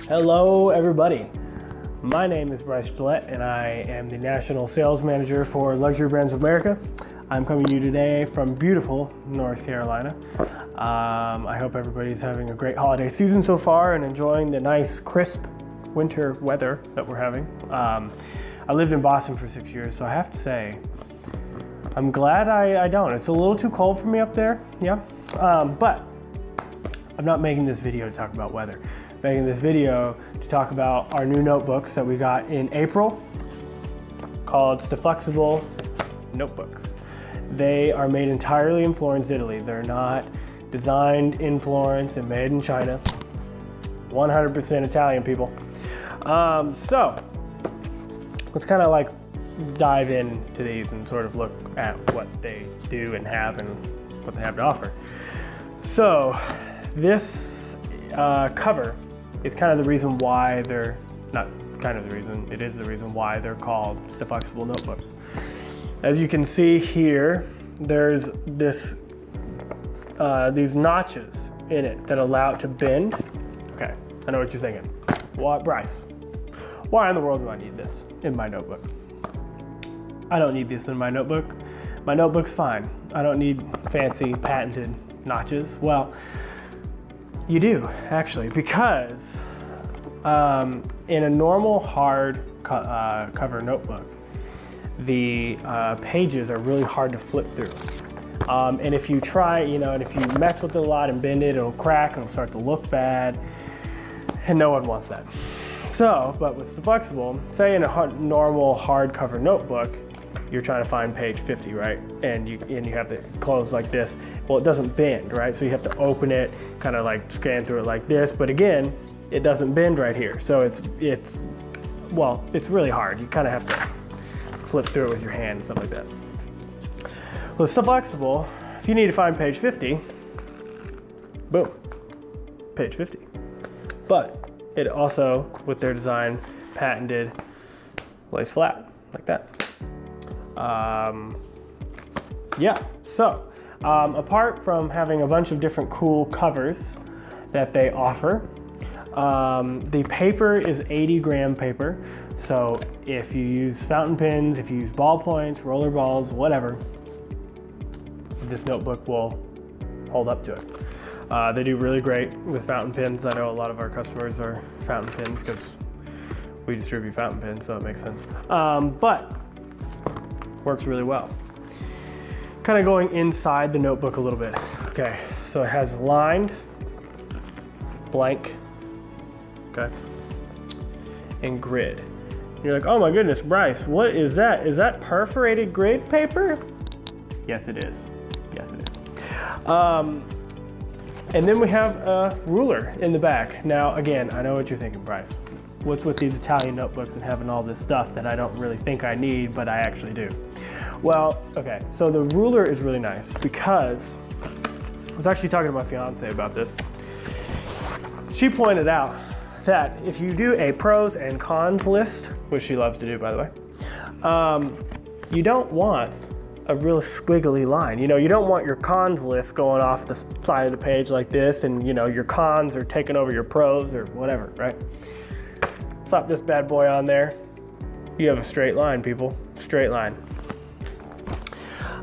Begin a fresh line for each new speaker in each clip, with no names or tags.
Hello everybody, my name is Bryce Gillette and I am the National Sales Manager for Luxury Brands of America. I'm coming to you today from beautiful North Carolina. I hope everybody's having a great holiday season so far and enjoying the nice crisp winter weather that we're having. I lived in Boston for 6 years, so I have to say, I'm glad I don't. It's a little too cold for me up there, yeah. But I'm not making this video to talk about weather. I'm making this video to talk about our new notebooks that we got in April called Stifflexible notebooks. They are made entirely in Florence, Italy. They're not designed in Florence and made in China. 100% Italian, people. So let's kind of like dive into these and sort of look at what they do and have and what they have to offer. So this cover is kind of the reason why they're, not kind of the reason, it is the reason why they're called Stifflexible notebooks. As you can see here, there's this, these notches in it that allow it to bend. Okay, I know what you're thinking. What, Bryce? Why in the world do I need this in my notebook? I don't need this in my notebook. My notebook's fine. I don't need fancy patented notches. Well, you do actually, because in a normal hard cover notebook, the pages are really hard to flip through. And if you try, and if you mess with it a lot and bend it, it'll crack and it'll start to look bad, and no one wants that. So, but with Stifflexible, say in a normal hardcover notebook, you're trying to find page 50, right? And you have it closed like this. Well, it doesn't bend, right? So you have to open it, kind of like scan through it like this. But again, it doesn't bend right here. So it's really hard. You kind of have to flip through it with your hand and stuff like that. With Stifflexible, if you need to find page 50, boom, page 50. But it also, with their design, patented, lays flat like that. Yeah, so apart from having a bunch of different cool covers that they offer, the paper is 80-gram paper. So if you use fountain pens, if you use ballpoints, roller balls, whatever, this notebook will hold up to it. They do really great with fountain pens. I know a lot of our customers are fountain pens because we distribute fountain pens, so it makes sense. But works really well. Kind of going inside the notebook a little bit. Okay, so it has lined, blank, okay, and grid. You're like, oh my goodness, Bryce, what is that? Is that perforated grid paper? Yes, it is. Yes, it is. And then we have a ruler in the back. Now, again, I know what you're thinking, Bryce. What's with these Italian notebooks and having all this stuff that I don't really think I need, but I actually do? Well, okay, so the ruler is really nice because I was actually talking to my fiance about this. She pointed out that if you do a pros and cons list, which she loves to do, by the way, you don't want a real squiggly line. You don't want your cons list going off the side of the page like this and your cons are taking over your pros or whatever, right? Slap this bad boy on there. You have a straight line, people, straight line.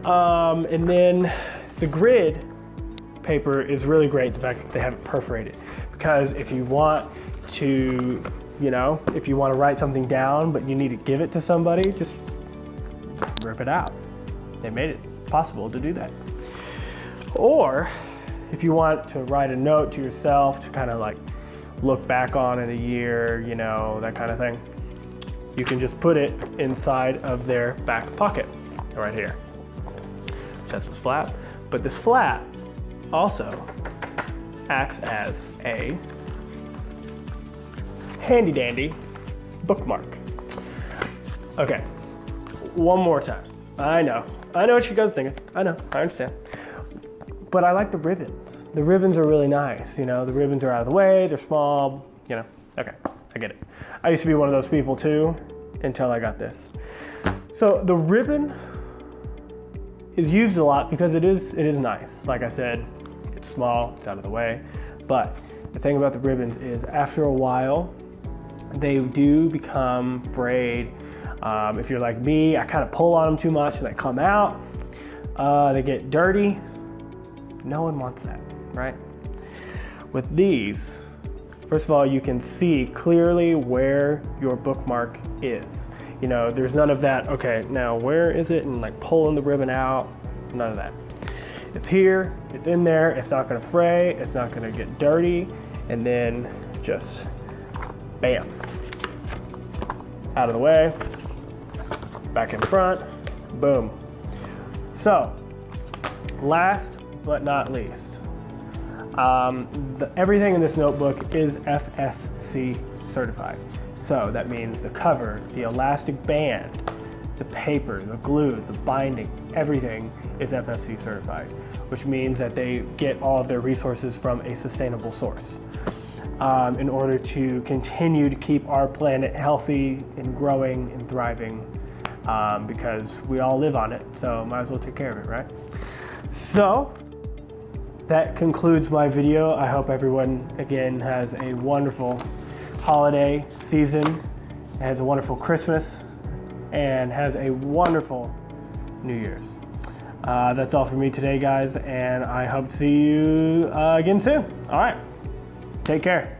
And then the grid paper is really great, the fact that they have it perforated, because if you want to, if you want to write something down, but you need to give it to somebody, just rip it out. They made it possible to do that. Or if you want to write a note to yourself to kind of like look back on in a year, that kind of thing, you can just put it inside of their back pocket right here. That's this flap, but this flap also acts as a handy dandy bookmark. Okay, one more time. I know what you guys are thinking. I know, I understand. But I like the ribbons. The ribbons are really nice. The ribbons are out of the way, they're small, okay, I get it. I used to be one of those people too, until I got this. So the ribbon is used a lot because it is nice. Like I said, it's small, it's out of the way. But the thing about the ribbons is after a while, they do become frayed. If you're like me, I kind of pull on them too much and they come out. They get dirty. No one wants that, right? With these, first of all, you can see clearly where your bookmark is. You know, there's none of that, okay, now where is it? And like pulling the ribbon out, none of that. It's here, it's in there, it's not gonna fray, it's not gonna get dirty, and then just bam. Out of the way, back in front, boom. So, last but not least, everything in this notebook is FSC certified. So that means the cover, the elastic band, the paper, the glue, the binding, everything is FSC certified, which means that they get all of their resources from a sustainable source in order to continue to keep our planet healthy and growing and thriving because we all live on it, so might as well take care of it, right? So that concludes my video. I hope everyone, again, has a wonderful holiday season, has a wonderful Christmas, and has a wonderful New Year's. That's all for me today, guys, and I hope to see you again soon. All right, take care.